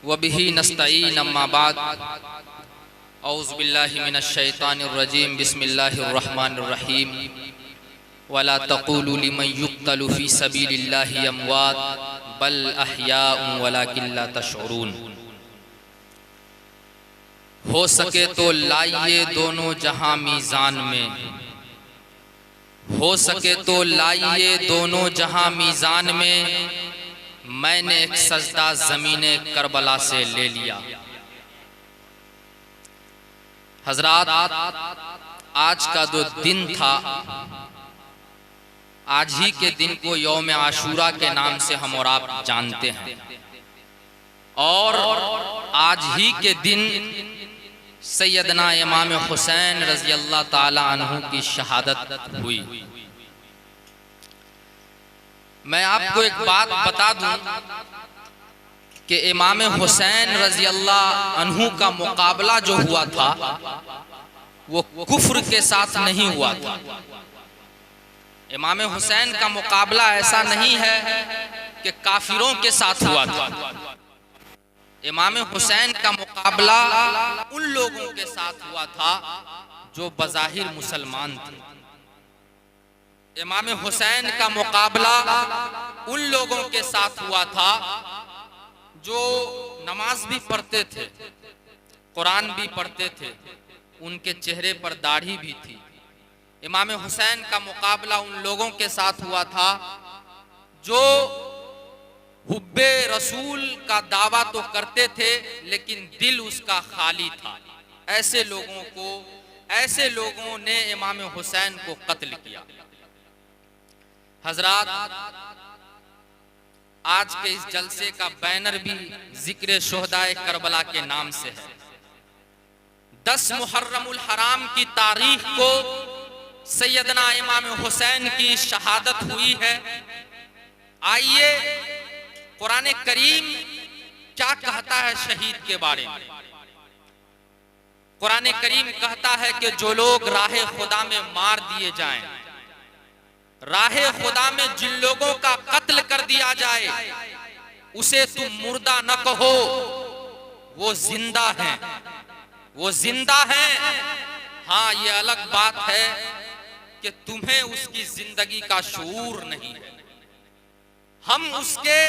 वबिही नस्तईन अम्मा बाद औज़ु बिल्लाहि मिनश शैतानिर रजीम बिस्मिल्लाहिर रहमानिर रहीम वला तक़ूलू लिमन युक़्तलु फ़ी सबीलिल्लाहि अमवात बल अहयाउन वलाकिन ला तशऊरून। हो सके तो लाइए दोनों जहां मीज़ान में, हो सके तो लाइए दोनों जहां मीज़ान में, मैंने एक सजदा ज़मीने करबला से ले लिया। हजरात, आज का जो दिन था, आज ही के दिन को यौम आशूरा के नाम से हम और आप जानते हैं, और आज ही के दिन सैयदना इमाम हुसैन रज़ी अल्लाह ताला अन्हु की शहादत हुई। मैं आपको एक बात बता दूं कि इमाम हुसैन रज़ी अल्लाह अन्हु का मुकाबला जो हुआ था वो कुफ्र के साथ नहीं हुआ था। इमाम हुसैन का मुकाबला ऐसा नहीं है कि काफिरों के साथ हुआ था। इमाम हुसैन का मुकाबला उन लोगों के साथ हुआ था जो बज़ाहिर मुसलमान थे। इमाम हुसैन का मुकाबला उन लोगों के साथ हुआ था जो नमाज भी पढ़ते थे, कुरान भी पढ़ते थे, उनके चेहरे पर दाढ़ी भी थी। इमाम हुसैन का मुकाबला उन लोगों के साथ हुआ था जो हुब्बे रसूल का दावा तो करते थे लेकिन दिल उसका खाली था। ऐसे लोगों ने इमाम हुसैन को कत्ल किया। हजरात, आज के इस जलसे का बैनर भी जिक्र शुहदाए करबला के नाम से है। 10 मुहर्रमुल हराम की तारीख को सैयदना इमाम हुसैन की शहादत हुई है। आइए कुरान करीम क्या कहता है शहीद के बारे में। कुरान करीम कहता है कि जो लोग राहे खुदा में मार दिए जाएं, राहे खुदा में जिन लोगों का कत्ल कर दिया जाए उसे तुम मुर्दा न कहो, वो जिंदा हैं, वो जिंदा हैं। हाँ, ये अलग बात है कि तुम्हें उसकी जिंदगी का शऊर नहीं है। हम उसके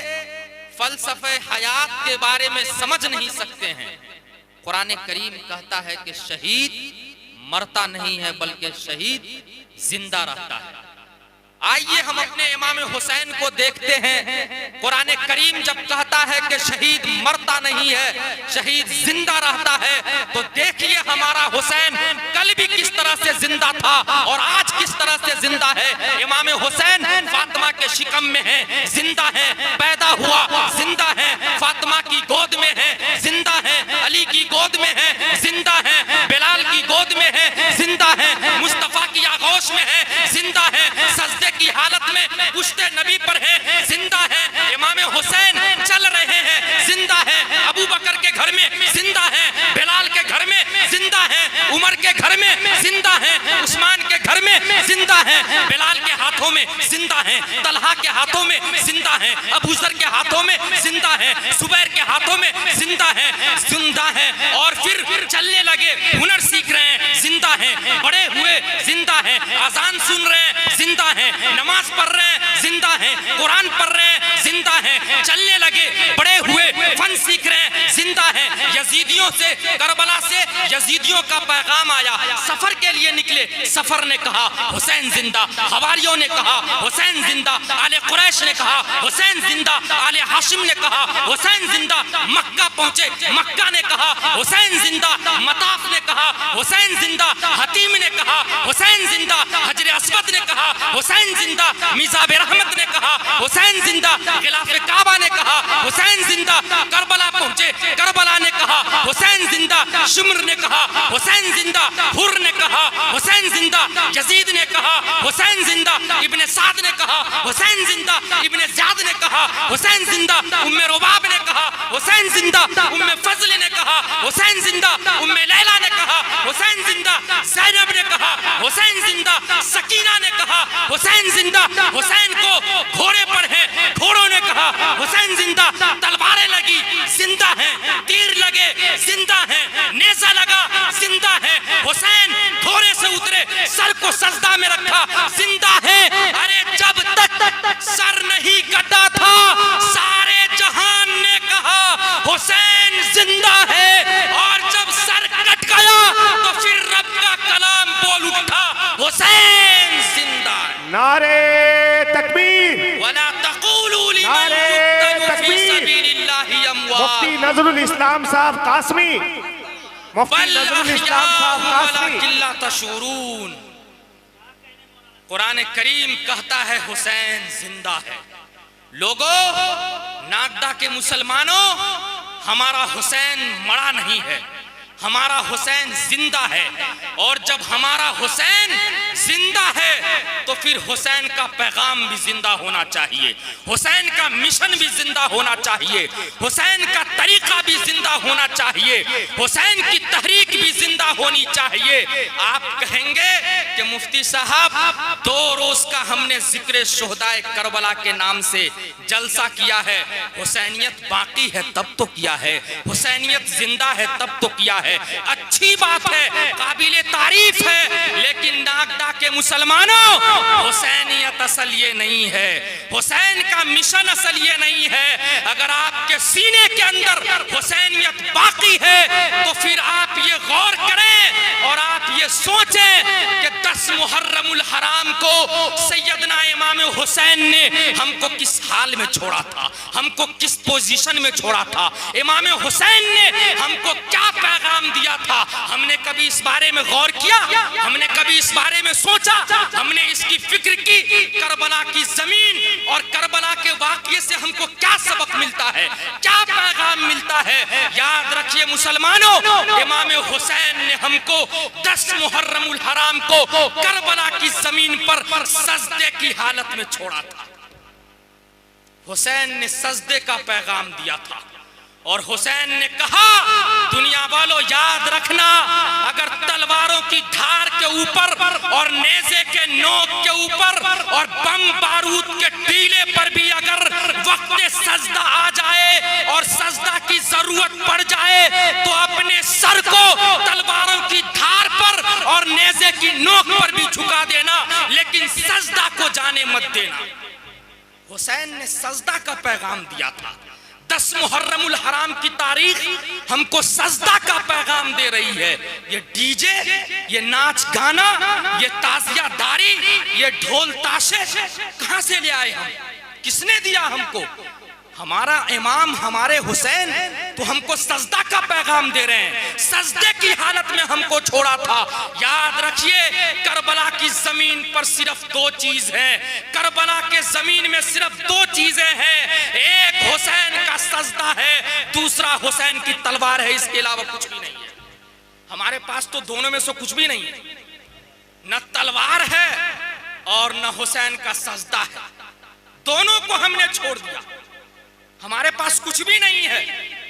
फलसफे हयात के बारे में समझ नहीं सकते हैं। कुरान करीम कहता है कि शहीद मरता नहीं है बल्कि शहीद जिंदा रहता है। आइए हम अपने इमाम हुसैन को देखते हैं। कुरान करीम जब कहता है कि शहीद मरता नहीं है, शहीद जिंदा रहता है, तो देखिए हमारा हुसैन कल भी किस तरह से जिंदा था और आज किस तरह से जिंदा है। इमाम हुसैन फातिमा के शिकम में है, जिंदा है, पैदा हुआ जिंदा है, फातिमा की गोद में है, जिंदा है, अली की गोद में है, जिंदा है, बिलाल की गोद में है, जिंदा है, मुस्तफा की आगोश में है, जिंदा है, सजदे की हालत में पुश्ते नबी पर है, जिंदा है। इमाम हुसैन चल रहे हैं, जिंदा है। अबू बकर के घर में जिंदा है, बिलाल के घर में जिंदा है, उमर के घर में जिंदा है, उस्मान के घर में जिंदा है, बिलाल के हाथों में जिंदा है, तलहा के हाथों में जिंदा है, अबू जर के हाथों में जिंदा है, जुबैर के हाथों में जिंदा है, जिंदा है। और फिर चलने लगे, हुनर सीख रहे हैं, जिंदा है, बड़े हुए जिंदा है, अजान सुन रहे हैं, जिंदा है, नमाज पढ़ रहे हैं, जिंदा है, कुरान पढ़ रहे हैं, जिंदा है, चलने लगे, बड़े हुए, फन सीख रहे हैं, जिंदा है। यजीदियों से, करबला से यजीदियों का पैगाम आया, सफर के लिए निकले, सफर ने कहा हुसैन जिंदा, हवारियों ने कहा हुसैन जिंदा, आले कुरैश ने कहा हुसैन जिंदा, आले हाशिम ने कहा हुसैन जिंदा, मक्का पहुंचे, मक्का ने कहा हुसैन जिंदा, मताफ ने कहा हुसैन जिंदा, हतीम ने कहा हुसैन जिंदा, हजर अस्वद ने कहा हुसैन जिंदा, मिज़ाब रहमत ने कहा हुसैन जिंदा, खिलाफ काबा ने कहा हुसैन जिंदा, करबला पहुंचे, करबला ने कहा हुसैन जिंदा, शुम्र ने कहा हुसैन जिंदा, हुर ने कहा हुसैन जिंदा, यजीद ने कहा हुसैन जिंदा, इब्ने साद ने कहा हुसैन जिंदा, इब्ने ज़ियाद ने कहा हुसैन जिंदा, उम्मे रुबाब ने कहा हुसैन जिंदा, उम्मे फजल ने कहा हुसैन जिंदा, उम्मे लैला ने कहा हुसैन जिंदा, ज़ैनब ने कहा हुसैन जिंदा, सकीना ने कहा हुसैन जिंदा, हुसैन को घोड़े पर है, घोड़ों ने कहा हुसैन जिंदा, तलवारें लगी जिंदा है, जिंदा है। अरे जब तक सर नहीं कटा था सारे जहान ने कहा हुसैन जिंदा है, और जब सर कट गया तो फिर रब का कलाम बोल उठा हुसैन जिंदा है। नारे तकबीर, वला तक़ूलू लिमन नारे युक़्तलू फ़ी तकबीर। सबीलिल्लाहि अमवात मुफ्ती नजरुल इस्लाम साहब कासमी, मुफ्ती बल नजरुल इस्लाम साहब अहयाउ कासमी। वलाकिन ला तशऊरून। कुरान करीम कहता है हुसैन जिंदा है। लोगों, नागदा के मुसलमानों, हमारा हुसैन मरा नहीं है, हमारा हुसैन जिंदा है। और जब हमारा हुसैन जिंदा है तो फिर हुसैन का पैगाम भी जिंदा होना चाहिए, हुसैन का मिशन भी जिंदा होना चाहिए, हुसैन का तरीका भी जिंदा होना चाहिए, हुसैन की तहरीक भी जिंदा होनी चाहिए। आप कहेंगे कि मुफ्ती साहब 2 रोज का हमने जिक्र शुहदाए करबला के नाम से जलसा किया है, हुसैनियत बाकी है तब तो किया है, हुसैनियत जिंदा है तब तो किया है। अच्छी बात है, काबिले तारीफ है, लेकिन नागदा के मुसलमानों, हुसैनियत असल ये नहीं है, हुसैन का मिशन असल ये नहीं है। अगर आपके सीने के अंदर हुसैनियत बाकी है तो फिर आप ये गौर करें और आप ये सोचें कि 10 मुहर्रमुल हराम को सैयदना इमाम हुसैन ने हमको किस हाल में छोड़ा था, हमको किस पोजीशन में छोड़ा था, इमाम हुसैन ने हमको क्या पैगाम दिया था। हमने कभी इस बारे में गौर किया, हमने कभी इस बारे में सोचा, हमने इसकी फिक्र की करबला की जमीन और करबला के वाक़ये से हमको क्या सबक मिलता है, क्या पैगाम मिलता है। याद रखिए मुसलमानों, इमाम हुसैन ने हमको 10 मुहर्रमुल हराम को करबला की जमीन पर सजदे की हालत में छोड़ा था। हुसैन ने सजदे का पैगाम दिया था और हुसैन ने कहा दुनिया वालों याद रखना, अगर तलवारों की धार के ऊपर और नेज़े के नोक के ऊपर और बम बारूद के टीले पर भी अगर वक्त सजदा आ जाए और सजदा की जरूरत पड़ जाए तो अपने सर को तलवारों की धार पर और नेज़े की नोक पर भी झुका देना, लेकिन सजदा को जाने मत देना। हुसैन ने सजदा का पैगाम दिया था। 10 मुहर्रमुल हराम की तारीख हमको सजदा का पैगाम दे रही है। ये डीजे, ये नाच गाना, ये ताजियादारी, ये ढोल ताशे कहां से ले आए हम? किसने दिया हमको? हमारा इमाम हमारे हुसैन तो हमको सजदा का पैगाम दे रहे हैं, सजदे की हालत में हमको छोड़ा था। याद रखिए करबला की जमीन पर सिर्फ 2 चीज हैं, करबला के जमीन में सिर्फ 2 चीजें हैं। एक हुसैन का सजदा है, दूसरा हुसैन की तलवार है, इसके अलावा कुछ भी नहीं है। हमारे पास तो दोनों में से कुछ भी नहीं है, न तलवार है और न हुसैन का सजदा है, दोनों को हमने छोड़ दिया। हमारे पास कुछ भी नहीं है।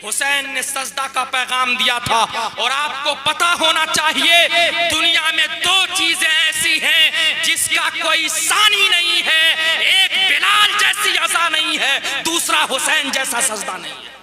हुसैन ने सजदा का पैगाम दिया था। और आपको पता होना चाहिए दुनिया में 2 चीजें ऐसी हैं जिसका कोई सानी नहीं है। एक बिलाल जैसी अज़ा नहीं है, दूसरा हुसैन जैसा सजदा नहीं है।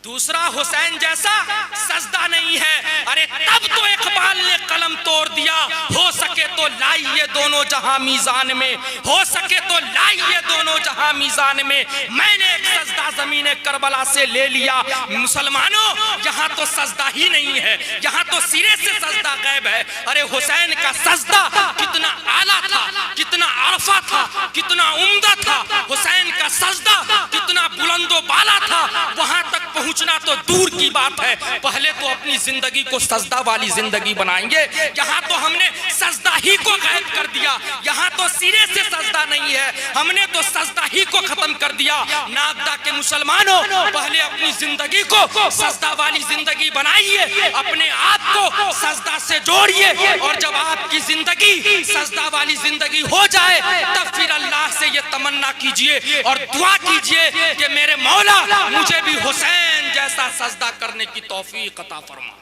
दूसरा हुसैन जैसा सजदा नहीं है। अरे तब तो इकबाल ने कलम तोड़ दिया, हो सके तो लाइए दोनों जहां मीजान में, हो सके तो लाइए दोनों जहां मीजान में। मैंने एक सजदा जमीन करबला से ले लिया। मुसलमानों, यहाँ तो सजदा ही नहीं है, यहाँ तो सिरे से सजदा गायब है। अरे हुसैन का सजदा कितना आला था, कितना अरफा था, कितना उम्दा था। हुसैन का सजदा कितना बुलंदो बाला था। वहां तक पहुंचना तो दूर की बात है, पहले तो अपनी जिंदगी को सजदा वाली जिंदगी बनाएंगे। यहाँ तो हमने सजदा ही को गायब कर दिया, यहाँ तो सिरे से सजदा नहीं है, हमने तो सजदा ही को खत्म कर दिया। नागदा के मुसलमानों, पहले अपनी जिंदगी को सजदा वाली जिंदगी बनाइए, अपने आप को सजदा से जोड़िए, और जब आपकी जिंदगी सजदा वाली जिंदगी हो जाए तब फिर अल्लाह से ये तमन्ना कीजिए और दुआ कीजिए कि मेरे मौला मुझे भी हुसैन जैसा सजदा करने की तौफीक अता फरमा।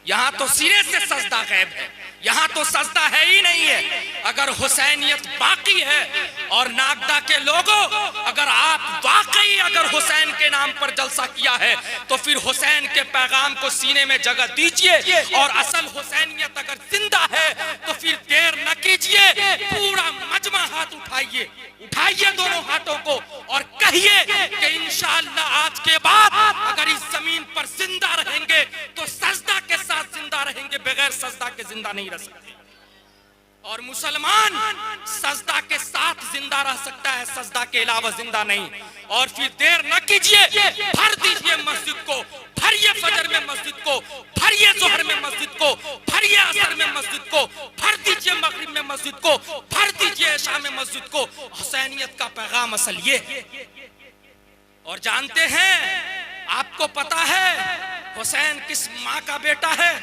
यहाँ तो सिरे से सजदा गायब है, यहाँ तो सजदा है ही नहीं है। अगर हुसैनियत बाकी है और नागदा के लोगों, अगर आप वाकई वाकई अगर हुसैन के नाम पर जलसा किया है तो फिर हुसैन के पैगाम को सीने में जगह दीजिए, और असल हुसैनियत अगर जिंदा है तो फिर देर न कीजिए, पूरा मजमा हाथ उठाइए, उठाइए दोनों हाथों को और कहिए कि इंशाअल्लाह आज के बाद अगर इस जमीन पर जिंदा रहेंगे तो सजदा के साथ जिंदा रहेंगे, बगैर सजदा के जिंदा नहीं रह सकते। और मुसलमान सजदा के साथ जिंदा रह सकता है, सजदा के अलावा जिंदा नहीं। और फिर देर न कीजिए, भर दीजिए मस्जिद को, भरिए फजर में मस्जिद को, भरिए जोहर में मस्जिद को, भरिए असर में मस्जिद को, भर दीजिए मगरिब में मस्जिद को, भर दीजिए इशा में मस्जिद को। हुसैनियत का पैगाम असल ये। और जानते हैं, आपको पता है हुसैन किस माँ का बेटा है?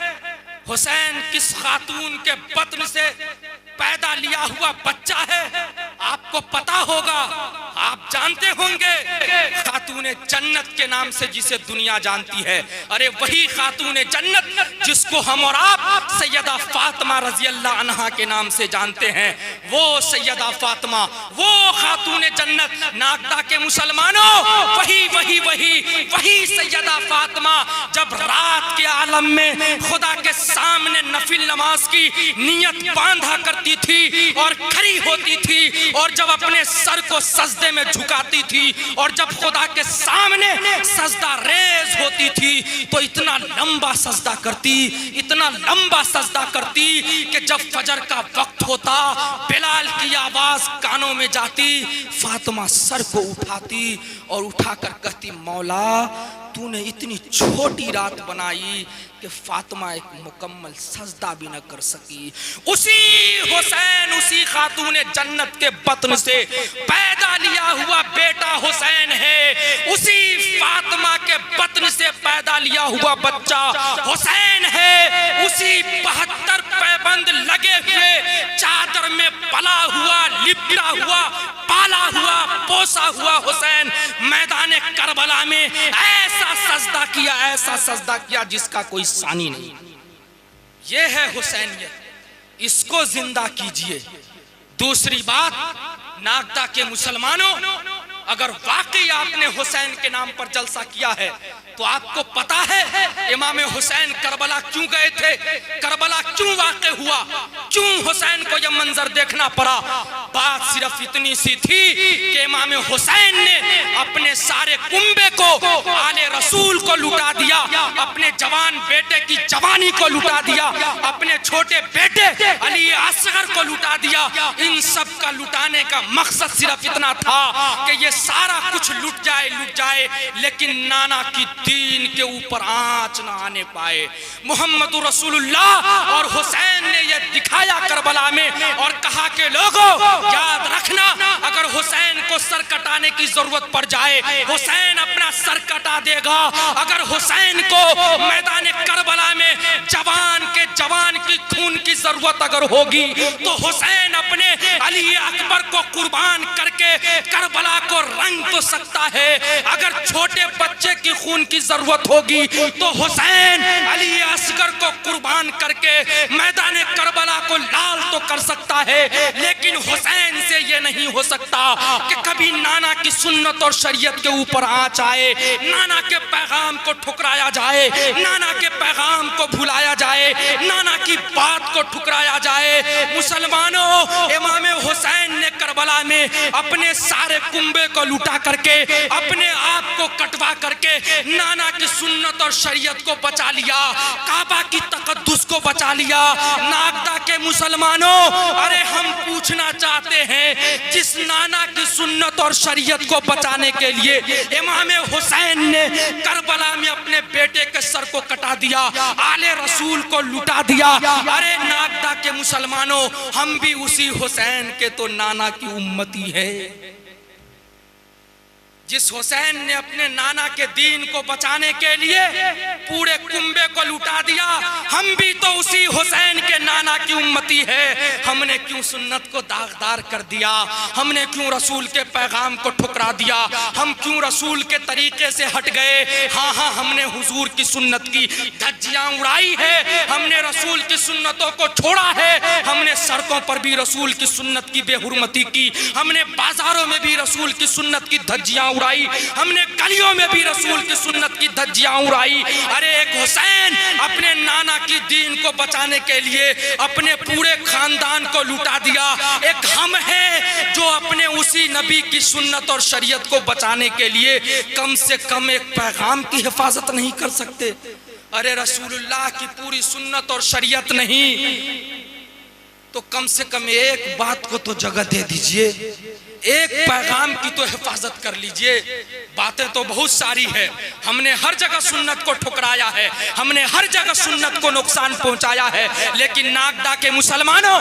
हुसैन किस खातून के बत्न से पैदा लिया हुआ बच्चा है? आपको पता होगा, आप जानते होंगे, खातूने जन्नत के नाम से जिसे दुनिया जानती है। अरे वही खातूने जन्नत जिसको हम और आप सैयदा फातिमा रजी अल्लाह अन्हा के नाम से जानते हैं, वो सैयदा फातिमा, वो खातूने जन्नत। नागदा के मुसलमानों, वही वही वही वही सैयदा फातिमा जब रात के आलम में खुदा के सामने नफिल नमाज की नियत बांधा करती थी और खड़ी होती थी, और जब अपने सर को सजदे में झुकाती थी, और जब खुदा के सामने सजदा रेज होती थी तो इतना लंबा सजदा करती, इतना लंबा सजदा करती कि जब फजर का वक्त होता, बिलाल की आवाज कानों में जाती, फातिमा सर को उठाती और उठाकर कहती, मौला तूने इतनी छोटी रात बनाई कि फातिमा एक मुकम्मल सजदा भी न कर सकी। उसी हुसैन, उसी खातूने जन्नत के बत्न से पैदा लिया हुआ बेटा हुसैन है, उसी फातिमा के बत्न से पैदा लिया हुआ बच्चा हुसैन है, उसी 72 पैबंद लगे हुए चादर में पला हुआ, लिपटा हुआ, पाला हुआ, पोसा हुआ हुसैन मैदान करबला में ऐसा सजदा किया, ऐसा सजदा किया जिसका कोई सानी नहीं। ये है हुसैनियत, इसको जिंदा कीजिए। दूसरी बात, नागदा के मुसलमानों, अगर वाकई आपने हुसैन के नाम पर जलसा किया है तो आपको पता है इमाम हुसैन करबला क्यों गए थे, करबला क्यों वाक़ हुआ, क्यों हुसैन को यह मंजर देखना पड़ा? बात सिर्फ इतनी सी थी कि इमाम हुसैन ने अपने सारे कुंबे को आले रसूल को लुटा दिया, अपने जवान बेटे की जवानी को लुटा दिया, अपने छोटे बेटे अली असगर को लुटा दिया। इन सब का लुटाने का मकसद सिर्फ इतना था कि ये सारा कुछ लुट जाए, लेकिन नाना की दीन के ऊपर आंच ना आने पाए। मोहम्मद रसूलुल्लाह और हुसैन ने यह दिखाया करबला में, और कहा कि लोगों याद रखना, अगर हुसैन को सर कटाने की जरूरत पड़ जाए, हुसैन अपना सर कटा देगा। अगर हुसैन को मैदान करबला में जवान की खून की जरूरत अगर होगी तो हुसैन अपने अली अकबर को कुर्बान करके करबला को रंग तो सकता है। अगर छोटे बच्चे की खून की जरूरत होगी तो हुसैन अली असगर को कुर्बान करके मैदान करबला को लाल तो कर सकता है, लेकिन हुसैन से ये नहीं हो सकता कि कभी नाना की सुन्नत और शरीयत के ऊपर आंच आए, नाना के पैगाम को ठुकराया जाए, नाना के पैगाम को भुलाया जाए, नाना की बात को ठुकराया जाए। मुसलमानों, इमाम हुसैन ने करबला में अपने सारे कुंबे को लुटा करके, अपने आप को कटवा करके नाना की सुन्नत और शरीयत को बचा लिया, काबा की तकद्दुस को बचा लिया। नागदा के मुसलमानों, अरे हम पूछना चाहते हैं, जिस नाना की सुन्नत और शरीयत को बचाने के लिए इमाम हुसैन ने करबला में अपने बेटे के सर को कटा दिया, आले रसूल को लुटा दिया, अरे नागदा के मुसलमानों, हम भी उसी हुसैन के तो नाना की उम्मती है। जिस हुसैन ने अपने नाना के दीन को बचाने के लिए पूरे कुंबे को लुटा दिया, हम भी तो उसी हुसैन के नाना की उम्मती है। हमने क्यों सुन्नत को दागदार कर दिया? हमने क्यों रसूल के पैगाम को ठुकरा दिया? हम क्यों रसूल के तरीके से हट गए? हाँ, हमने हुजूर की सुन्नत की धज्जियां उड़ाई है, हमने रसूल की सुन्नतों को छोड़ा है, हमने सड़कों पर भी रसूल की सुन्नत की बेहुरमती की, हमने बाजारों में भी रसूल की सुन्नत की धज्जियां उड़ाई, हमने गलियों में भी रसूल की सुन्नत की धज्जियां उड़ाई। अरे एक हुसैन अपने नाना की दीन को बचाने के लिए अपने पूरे खानदान को लुटा दिया। एक हम है जो अपने उसी नबी की सुन्नत और शरीयत को बचाने के लिए कम से कम एक पैगाम की हिफाजत नहीं कर सकते। अरे रसूलुल्लाह की पूरी सुन्नत और शरीयत नहीं तो कम से कम एक बात को तो जगह दे दीजिए, एक पैगाम की तो हिफाजत कर लीजिए। बातें तो बहुत सारी है, हमने हर जगह सुन्नत को ठुकराया है, हमने हर जगह सुन्नत को नुकसान पहुंचाया है, लेकिन नागदा के मुसलमानों,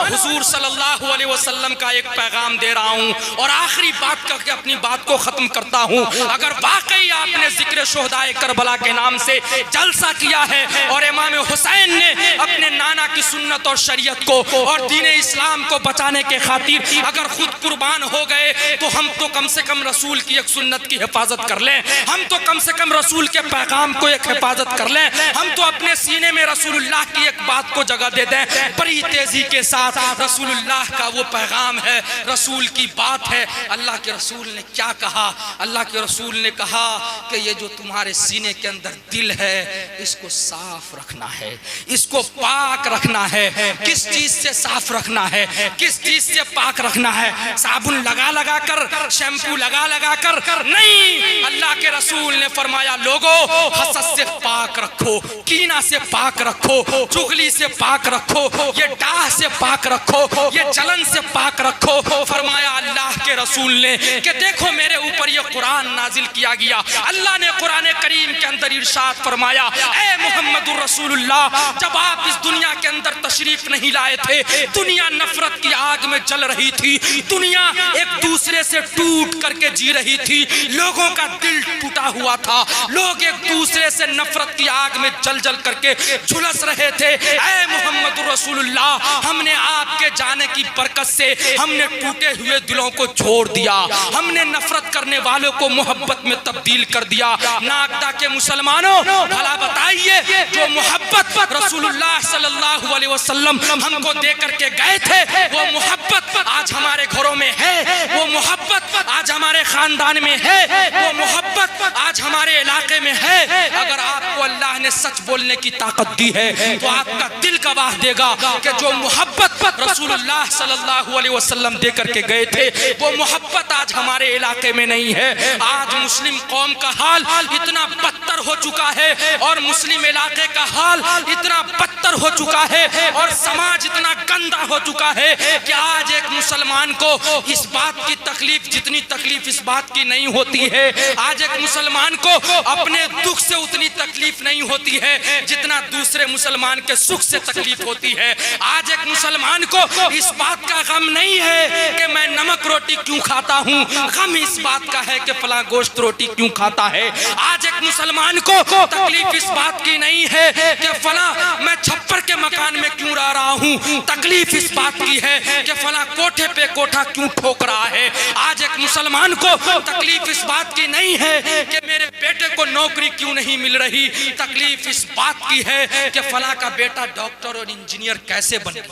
हुजूर सल्लल्लाहु अलैहि वसल्लम का एक पैगाम दे रहा हूं और आखिरी बात करके अपनी बात को खत्म करता हूं। अगर वाकई आपने जिक्र शुहदाए करबला के नाम से जलसा किया है और इमाम हुसैन ने अपने नाना की सुन्नत और शरीयत को और दीन इस्लाम को बचाने के खातिर अगर खुद कुर्बान हो गए तो हम तो कम से कम रसूल की एक सुन्नत की हिफाजत कर लें, हम तो कम से कम रसूल के पैगाम को एक हिफाजत कर लें, हम तो अपने सीने में रसूलुल्लाह की एक बात को जगह दे दें। बड़ी तेजी के साथ रसूलुल्लाह का वो पैगाम है, रसूल की बात है। अल्लाह के रसूल ने क्या कहा? अल्लाह के रसूल ने कहा कि ये जो तुम्हारे सीने के अंदर दिल है इसको साफ रखना है, इसको पाक रखना है। किस चीज से साफ रखना है, किस चीज से पाक रखना है? साबुन लगा लगा कर, शैम्पू लगा लगा कर नहीं। अल्लाह के रसूल ने फरमाया लोगो हसद से पाक रखो, कीना से पाक रखो, चुगली से पाक रखो, ये डाह से पाक रखो, ये जलन से पाक रखो। फरमाया अल्लाह के रसूल ने कि देखो मेरे ऊपर ये कुरान नाजिल किया गया। अल्लाह ने कुरान करीम के अंदर इरशाद फरमाया, ए मुहम्मदुर रसूलुल्लाह, जब आप इस दुनिया के अंदर तशरीफ नहीं लाए थे, दुनिया नफरत की आग में जल रही थी, दुनिया एक दूसरे से टूट करके जी रही थी, लोगों का दिल टूटा हुआ था, लोग एक दूसरे से नफरत की आग में जल जल करके झुलस रहे थे। ऐ मोहम्मद रसूलुल्लाह, हमने आपके जाने की बरकत से हमने टूटे हुए दिलों को छोड़ दिया, हमने नफरत करने वालों को मोहब्बत में तब्दील कर दिया। नागदा के मुसलमानों, भला बताइए जो मोहब्बत रसूलुल्लाह सल्लल्लाहु अलैहि वसल्लम हमको दे करके गए थे, वो मोहब्बत आज हमारे घरों में है, वो मोहब्बत आज हमारे खानदान में है, वो मोहब्बत आज हमारे इलाके में है। अगर आपको अल्लाह ने सच बोलने की ताकत दी है तो आपका दिल गवाह देगा कि जो मोहब्बत रसूलुल्लाह सल्लल्लाहु अलैहि वसल्लम दे करके गए थे वो मोहब्बत आज हमारे इलाके में नहीं है। आज मुस्लिम कौम का हाल इतना बदतर हो चुका है और मुस्लिम इलाके का हाल इतना बदतर हो चुका है और समाज इतना गंदा हो चुका है कि आज एक मुसलमान को इस बात की तकलीफ, जितनी तकलीफ इस बात की नहीं होती है, आज एक मुसलमान को अपने दुख से उतनी तकलीफ नहीं होती है जितना दूसरे मुसलमान के सुख से तकलीफ होती है। आज एक मुसलमान को इस बात का गम नहीं है कि मैं नमक रोटी क्यों खाता हूँ, गम इस बात का है कि फला गोश्त रोटी क्यों खाता है। आज एक मुसलमान को तकलीफ इस बात की नहीं है कि फला मैं छप्पर के मकान में क्यों रह रहा हूँ, तकलीफ इस बात की है कि फला कोठे पे कोठा क्यों ठोक रहा है। आज एक मुसलमान को तकलीफ इस बात की नहीं है कि मेरे बेटे को नौकरी क्यों नहीं मिल रही, तकलीफ इस बात की है कि फला का बेटा डॉक्टर और इंजीनियर कैसे बने।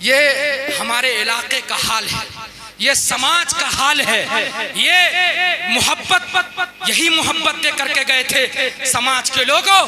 ये हमारे इलाके का हाल है, ये समाज का हाल है। ये मोहब्बत, यही मोहब्बत दे करके गए थे समाज के लोगों।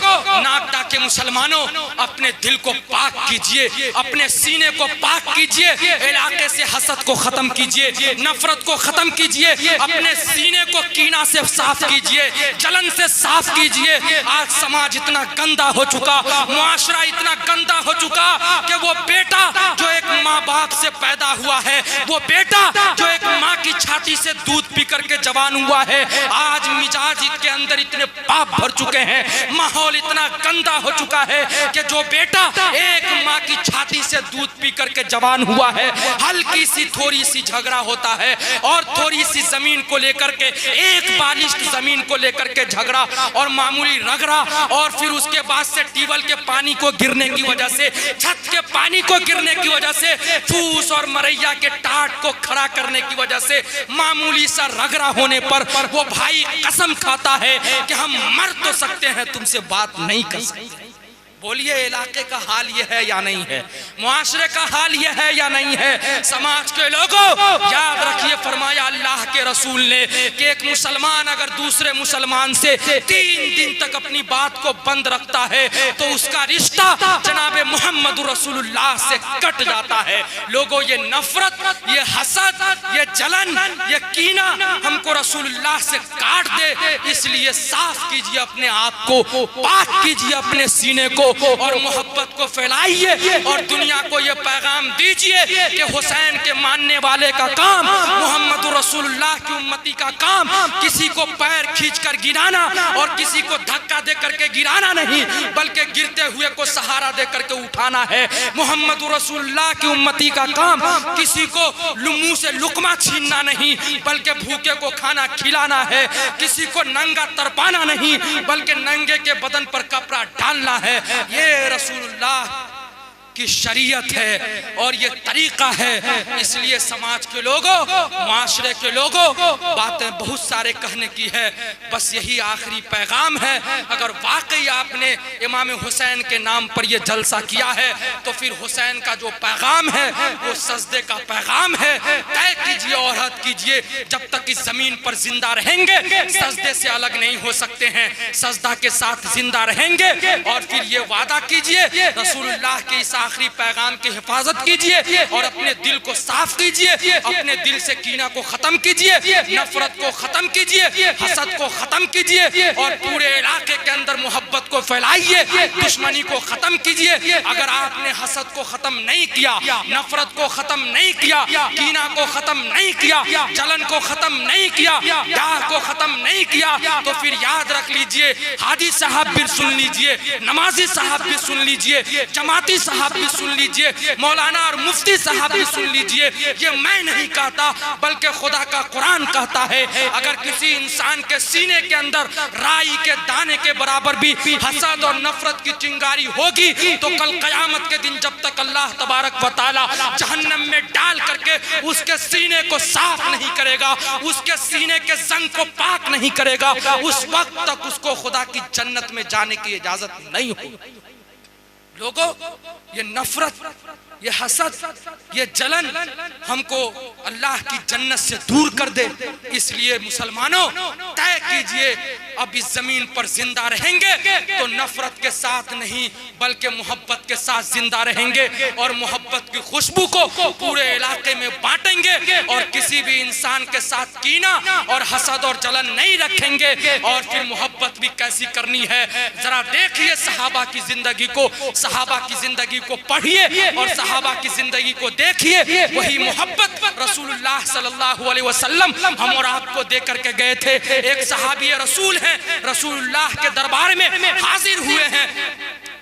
नागदा के मुसलमानों, अपने दिल को पाक कीजिए, अपने सीने को पाक कीजिए, इलाके से हसद को खत्म कीजिए, नफरत को खत्म कीजिए, अपने सीने को कीना से साफ कीजिए, जलन से साफ कीजिए। आज समाज इतना गंदा हो चुका, मुआशरा इतना गंदा हो चुका कि वो बेटा जो एक माँ बाप से पैदा हुआ है, वो बेटा जो एक माँ की छाती से दूध पी करके जवान हुआ है, आज मिजाज के अंदर इतने पाप भर चुके हैं, माहौल इतना गंदा हो चुका है कि जो बेटा एक माँ की छाती से दूध पी करके जवान हुआ है, हल्की सी थोड़ी सी झगड़ा होता है और थोड़ी सी जमीन को लेकर के, एक बालिश जमीन को लेकर के झगड़ा और मामूली रगड़ा, और फिर उसके बाद से टीवल के पानी को गिरने की वजह से, छत के पानी को गिरने की वजह से, फूस और मरैया के टाट को खड़ा करने की वजह से मामूली सा रगड़ा होने पर वो भाई कसम खाता है कि हम मर तो सकते हैं, तुमसे बात नहीं कर सकते। बोलिए, इलाके का हाल ये है या नहीं है? मुआशरे का हाल ये है या नहीं है? समाज के लोगों याद रखिए, फरमाया अल्लाह के रसूल ने कि एक मुसलमान अगर दूसरे मुसलमान से 3 दिन तक अपनी बात को बंद रखता है तो उसका रिश्ता जनाबे मोहम्मद रसूलुल्लाह से कट जाता है। लोगों, ये नफरत, ये हसद, ये जलन, ये कीना हमको रसूलुल्लाह से काट दे, इसलिए साफ कीजिए अपने आप को, पाक कीजिए अपने सीने को और मोहब्बत को फैलाइए और दुनिया को ये पैगाम दीजिए कि हुसैन के मानने वाले का काम, मोहम्मद रसूलुल्लाह की उम्मती का काम किसी को पैर खींचकर गिराना और किसी को धक्का दे करके गिराना नहीं, बल्कि गिरते हुए को सहारा दे करके उठाना है। मोहम्मद रसूलुल्लाह की उम्मती का काम किसी को मुंह से लुकमा छीनना नहीं, बल्कि भूखे को खाना खिलाना है। किसी को नंगा तरपाना नहीं, बल्कि नंगे के बदन पर कपड़ा डालना है। ये रसूलुल्लाह की शरीयत है और ये तरीका है। इसलिए समाज के लोगों, माशरे के लोगों, बातें बहुत सारे कहने की है, बस यही आखिरी पैगाम है। अगर वाकई आपने इमाम हुसैन के नाम पर ये जलसा किया है तो फिर हुसैन का जो पैगाम है वो सजदे का पैगाम है। तय कीजिए और हद कीजिए, जब तक इस जमीन पर जिंदा रहेंगे सजदे से अलग नहीं हो सकते हैं, सजदा के साथ जिंदा रहेंगे। और फिर ये वादा कीजिए रसूलुल्लाह के इस आखिरी पैगाम की हिफाजत कीजिए और अपने दिल को साफ कीजिए, अपने दिल से कीना को खत्म कीजिए, नफरत को खत्म कीजिए, हसद को खत्म कीजिए और पूरे इलाके के अंदर मोहब्बत को फैलाइए, दुश्मनी को खत्म कीजिए। अगर आपने हसद को खत्म नहीं किया, नफरत को खत्म नहीं किया, कीना को खत्म नहीं किया, जलन को खत्म नहीं किया, दाग को खत्म नहीं किया, तो फिर याद रख लीजिए, हादी साहब भी सुन लीजिए, नमाजी साहब भी सुन लीजिए, जमाती साहब भी सुन लीजिए, मौलाना और मुफ्ती साहब भी सुन लीजिए, ये मैं नहीं कहता बल्कि खुदा का कुरान कहता है। अगर किसी इंसान के सीने के अंदर राई के दाने के बराबर भी हसद और नफरत की चिंगारी होगी तो कल कयामत के दिन जब तक अल्लाह तबारक व तआला जहन्नम में डाल करके उसके सीने को साफ नहीं करेगा, उसके सीने के जंग को पाक नहीं करेगा, उस वक्त तक उसको खुदा की जन्नत में जाने की इजाजत नहीं होगी। लोगों, ये नफरत, ये हसद, ये जलन हमको अल्लाह की जन्नत से दूर कर दे। इसलिए मुसलमानों, तय कीजिए अब इस जमीन पर जिंदा रहेंगे तो नफरत के साथ नहीं बल्कि मोहब्बत के साथ जिंदा रहेंगे और मोहब्बत की खुशबू को पूरे इलाके में बांटेंगे और किसी भी इंसान के साथ कीना और हसद और जलन नहीं रखेंगे। और फिर मोहब्बत भी कैसी करनी है, जरा देखिए सहाबा की जिंदगी को, सहाबा की जिंदगी को पढ़िए और सहाबा की जिंदगी को देखिए। वही मोहब्बत रसूलुल्लाह सल्लल्लाहु अलैहि वसल्लम हम और आपको दे करके गए थे। एक सहाबी रसूल हैं, रसूलुल्लाह के दरबार में हाजिर हुए हैं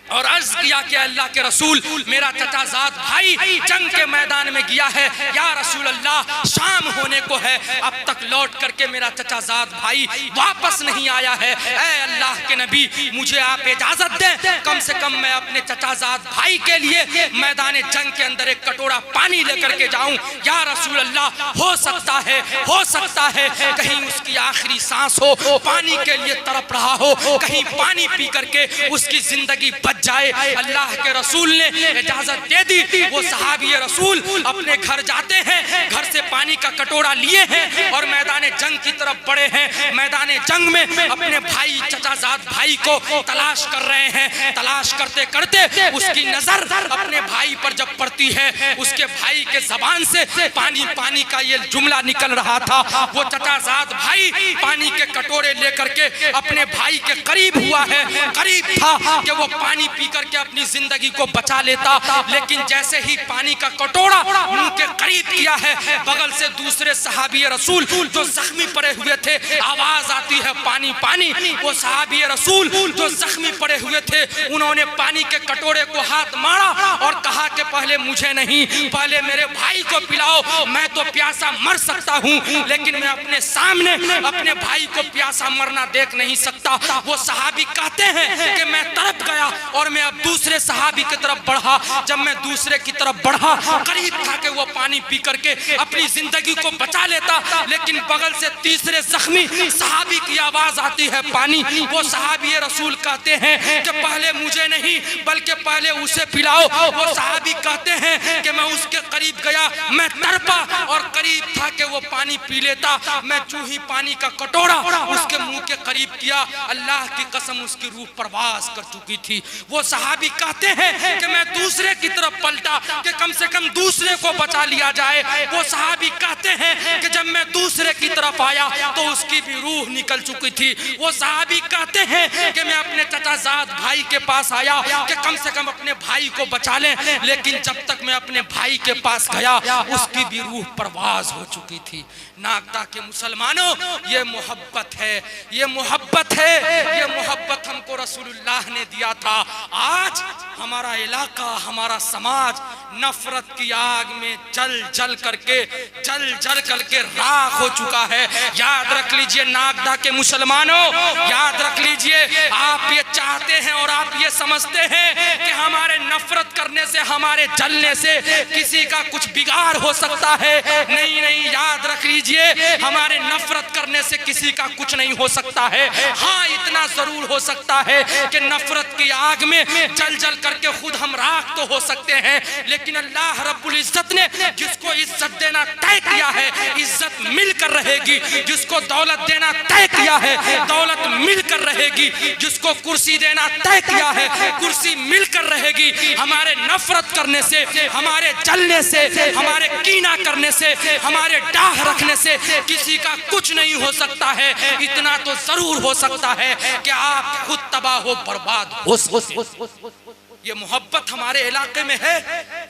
और अर्ज किया कि अल्लाह के रसूल, मेरा चचाजाद भाई जंग के मैदान में गया है, या रसूल अल्लाह शाम होने को है, अब तक लौट करके मेरा चचाजाद भाई वापस नहीं आया है। ऐ अल्लाह के नबी, मुझे आप इजाजत दें, कम से कम मैं अपने चचाजाद भाई के लिए मैदान जंग के अंदर एक कटोरा पानी लेकर के जाऊं। या रसूल अल्लाह, हो सकता है कहीं उसकी आखिरी सांस हो, पानी के लिए तड़प रहा हो, कहीं पानी पी करके उसकी जिंदगी जाए। अल्लाह के रसूल ने इजाजत दे दी। वो सहाबी रसूल अपने घर जाते हैं, घर से पानी का कटोरा लिए हैं और मैदान जंग की तरफ बढ़े हैं। मैदान जंग में अपने भाई, चचाजाद भाई को तलाश कर रहे हैं। तलाश करते करते उसकी नजर अपने भाई पर जब पड़ती है, उसके भाई के जबान से पानी पानी का ये जुमला निकल रहा था। वो चचाजाद भाई पानी के कटोरे लेकर के अपने भाई के करीब हुआ है, करीब था कि वो पानी पी करके अपनी जिंदगी को बचा लेता, लेकिन जैसे ही पानी का कटोरा मुंह के करीब किया है, बगल से दूसरे सहाबी रसूल जो जख्मी पड़े हुए थे, आवाज आती है पानी पानी। वो सहाबी रसूल जो जख्मी पड़े हुए थे, उन्होंने पानी के कटोरे को हाथ मारा और कहा कि पहले मुझे नहीं, पहले मेरे भाई को पिलाओ, मैं तो प्यासा मर सकता हूँ, लेकिन मैं अपने सामने अपने भाई को प्यासा मरना देख नहीं सकता। वो सहाबी कहते हैं कि मैं तड़प गया और मैं अब दूसरे सहाबी की तरफ बढ़ा। जब मैं दूसरे की तरफ बढ़ा, करीब था कि वो पानी पी करके अपनी जिंदगी को बचा लेता, लेकिन बगल से तीसरे जख्मी सहाबी की आवाज आती है पानी। वो सहाबी रसूल कहते हैं कि पहले मुझे नहीं बल्कि पहले उसे पिलाओ। वो सहाबी कहते हैं कि मैं उसके करीब गया, मैं तड़पा और करीब था कि वो पानी पी लेता। मैं जो ही पानी का कटोरा उसके मुंह के करीब किया, अल्लाह की कसम उसकी रूह परवास कर चुकी थी। वो सहाबी कहते हैं कि मैं दूसरे की तरफ पलटा कि कम से कम दूसरे को बचा लिया जाए। वो सहाबी कहते हैं कि जब मैं दूसरे की तरफ आया तो उसकी भी रूह निकल चुकी थी। वो सहाबी कहते हैं कि मैं अपने चचाजाद भाई के पास आया कि कम से कम अपने भाई को बचा लें, लेकिन जब तक मैं अपने भाई के पास गया उसकी भी रूह परवाज हो चुकी थी। नागदा के मुसलमानों, ये मोहब्बत है, ये मोहब्बत है, ये मोहब्बत हमको रसूलुल्लाह ने दिया था। आज हमारा इलाका, हमारा समाज नफरत की आग में जल जल करके राख हो चुका है। याद रख लीजिए नागदा के मुसलमानों, याद रख लीजिए, आप ये चाहते हैं और आप ये समझते हैं कि हमारे नफरत करने से, हमारे जलने से किसी का कुछ बिगाड़ हो सकता है। नहीं नहीं, याद रख लीजिए, हमारे नफरत करने से किसी का कुछ नहीं हो सकता है। हाँ, इतना जरूर हो सकता है कि नफरत की आग में जल जल करके खुद हम राख तो हो सकते हैं, लेकिन अल्लाह रब्बुल इज्जत ने जिसको इज्जत देना तय किया है, इज्जत मिलकर रहेगी। जिसको दौलत देना तय किया है, दौलत मिलकर रहेगी। जिसको कुर्सी देना तय किया है, कुर्सी मिलकर रहेगी। हमारे नफरत करने से, हमारे जलने से, हमारे कीना करने से, हमारे डाह रखने से किसी का कुछ नहीं हो सकता है। इतना तो जरूर हो सकता है कि आप खुद तबाह हो, बर्बाद हो। ये मोहब्बत हमारे इलाके में है।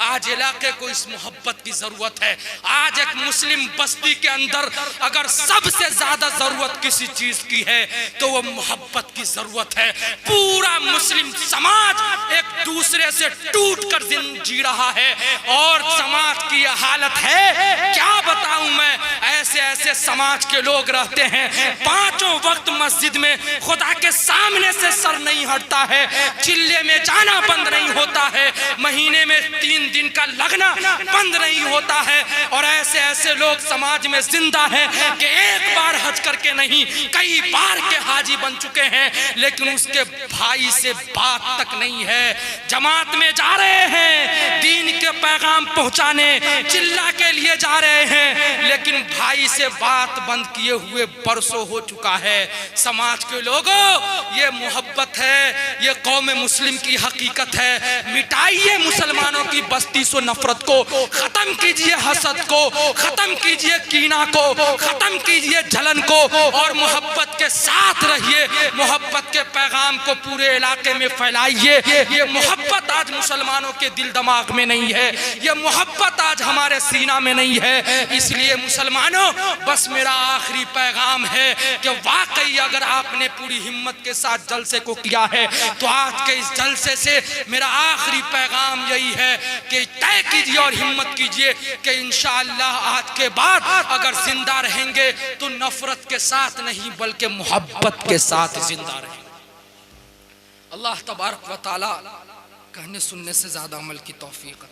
आज इलाके को इस मोहब्बत की जरूरत है। आज एक मुस्लिम बस्ती के अंदर अगर सबसे ज्यादा जरूरत किसी चीज की है तो वो मोहब्बत की जरूरत है। पूरा मुस्लिम समाज एक दूसरे से टूट कर जी रहा है और समाज की यह हालत है, क्या बताऊं मैं। ऐसे ऐसे समाज के लोग रहते हैं, पांचों वक्त मस्जिद में खुदा के सामने से सर नहीं हटता है, चिल्ले में जाना बंद नहीं होता है, महीने में 3 दिन का लगना बंद नहीं होता है। और ऐसे ऐसे लोग समाज में जिंदा हैं कि एक बार हज करके नहीं, कई बार के हाजी बन चुके हैं, लेकिन उसके भाई से बात तक नहीं है। जमात में जा रहे हैं, दीन के पैगाम पहुंचाने, चिल्ला के लिए जा रहे हैं, लेकिन भाई से बात बंद किए हुए बरसों हो चुका है। समाज के लोगों, ये मोहब्बत है, ये कौम मुस्लिम की हकीकत है। मिटाइए मुसलमानों की बस्ती से नफरत को, खत्म कीजिए हसद को, खत्म कीजिए कीना को, खत्म कीजिए जलन को और मोहब्बत के साथ रहिए। मोहब्बत के पैगाम को पूरे इलाके में फैलाइए। ये मोहब्बत आज मुसलमानों के दिल दिमाग में नहीं है, ये मोहब्बत आज हमारे सीना में नहीं है। इसलिए मुसलमानों, बस मेरा आखिरी पैगाम है कि वाकई अगर आपने पूरी हिम्मत के साथ जलसे को किया है तो आज के इस जलसे से मेरा आखिरी पैगाम यही है कि तय कीजिए और हिम्मत कीजिए कि इंशाअल्लाह आज के बाद अगर जिंदा रहेंगे तो नफरत के साथ नहीं बल्कि मोहब्बत के साथ जिंदा रहेंगे। अल्लाह तबारक व तआला कहने सुनने से ज्यादा अमल की तौफीक।